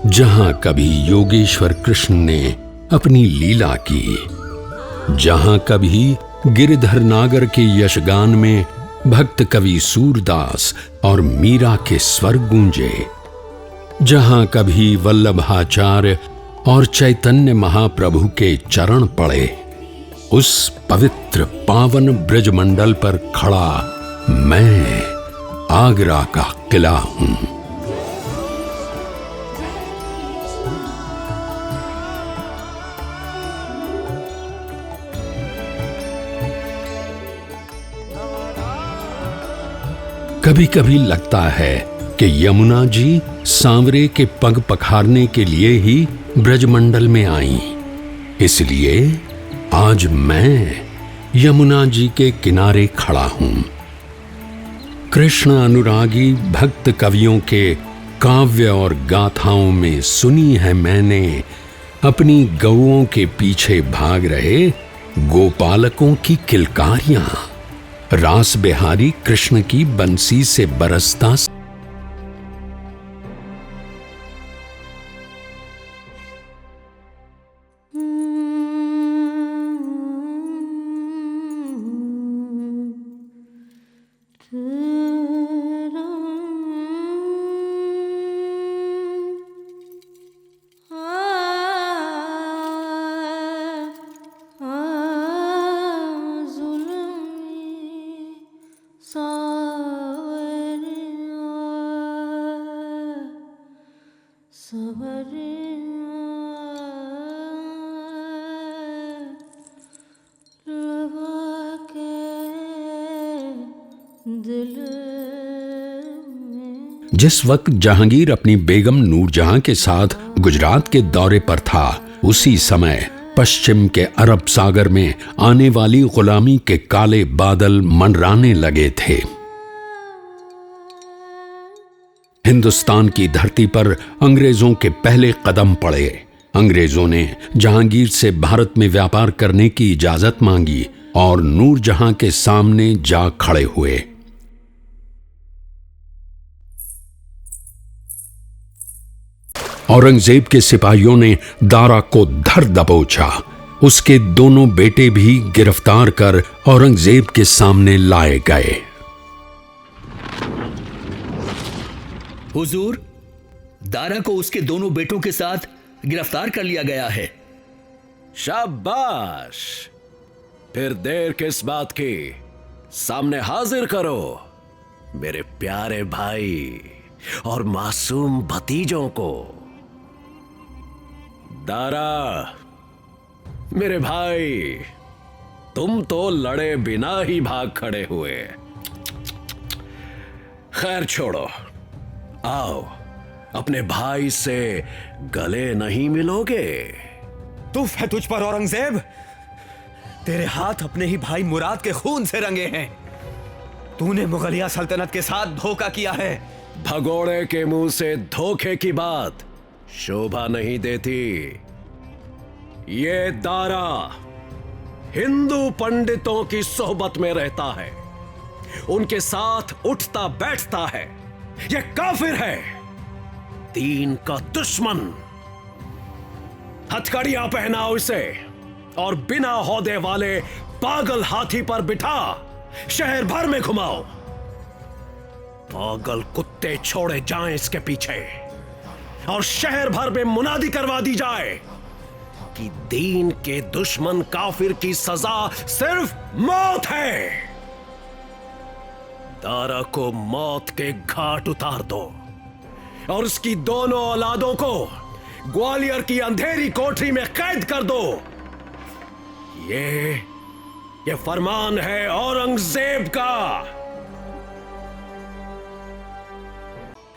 जहां कभी योगेश्वर कृष्ण ने अपनी लीला की, जहां कभी गिरधर नागर के यशगान में भक्त कवि सूरदास और मीरा के स्वर गूंजे, जहां कभी वल्लभाचार्य और चैतन्य महाप्रभु के चरण पड़े, उस पवित्र पावन ब्रजमंडल पर खड़ा मैं आगरा का किला हूं। कभी कभी लगता है कि यमुना जी सांवरे के पग पखारने के लिए ही ब्रजमंडल में आई। इसलिए आज मैं यमुना जी के किनारे खड़ा हूं। कृष्ण अनुरागी भक्त कवियों के काव्य और गाथाओं में सुनी है मैंने अपनी गौओं के पीछे भाग रहे गोपालकों की किलकारियां, रास बिहारी कृष्ण की बंसी से बरसता जिस वक्त जहांगीर अपनी बेगम नूरजहां के साथ गुजरात के दौरे पर था, उसी समय पश्चिम के अरब सागर में आने वाली गुलामी के काले बादल मंडराने लगे थे। हिंदुस्तान की धरती पर अंग्रेजों के पहले कदम पड़े। अंग्रेजों ने जहांगीर से भारत में व्यापार करने की इजाजत मांगी और नूरजहां के सामने जा खड़े हुए। औरंगजेब के सिपाहियों ने दारा को धर दबोचा। उसके दोनों बेटे भी गिरफ्तार कर औरंगजेब के सामने लाए गए। हुजूर, दारा को उसके दोनों बेटों के साथ गिरफ्तार कर लिया गया है। शाबाश, फिर देर किस बात की, सामने हाजिर करो मेरे प्यारे भाई और मासूम भतीजों को। दारा, मेरे भाई, तुम तो लड़े बिना ही भाग खड़े हुए। खैर छोड़ो, आओ अपने भाई से गले नहीं मिलोगे? तुफ है तुझ पर औरंगजेब, तेरे हाथ अपने ही भाई मुराद के खून से रंगे हैं। तूने मुगलिया सल्तनत के साथ धोखा किया है। भगोड़े के मुंह से धोखे की बात शोभा नहीं देती। ये दारा हिंदू पंडितों की सोहबत में रहता है, उनके साथ उठता बैठता है। ये काफिर है, दीन का दुश्मन। हथकड़ियां पहनाओ इसे और बिना हौदे वाले पागल हाथी पर बिठा शहर भर में घुमाओ। पागल कुत्ते छोड़े जाएं इसके पीछे और शहर भर में मुनादी करवा दी जाए कि दीन के दुश्मन काफिर की सजा सिर्फ मौत है। दारा को मौत के घाट उतार दो और उसकी दोनों औलादों को ग्वालियर की अंधेरी कोठरी में कैद कर दो। ये फरमान है औरंगजेब का।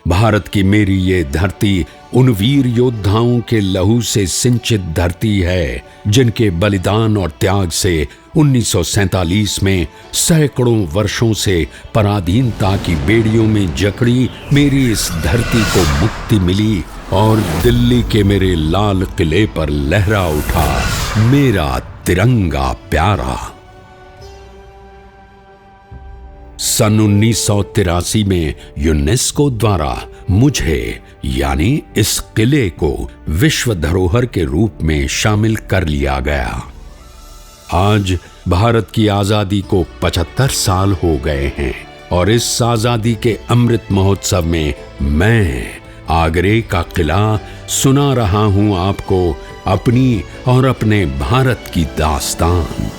भारत की मेरी ये धरती उन वीर योद्धाओं के लहू से सिंचित धरती है जिनके बलिदान और त्याग से 1947 में सैकड़ों वर्षों से पराधीनता की बेड़ियों में जकड़ी मेरी इस धरती को मुक्ति मिली और दिल्ली के मेरे लाल किले पर लहरा उठा मेरा तिरंगा प्यारा। सन 1983 में यूनेस्को द्वारा मुझे यानी इस किले को विश्व धरोहर के रूप में शामिल कर लिया गया। आज भारत की आजादी को 75 साल हो गए हैं और इस आजादी के अमृत महोत्सव में मैं आगरे का किला सुना रहा हूं आपको अपनी और अपने भारत की दास्तान।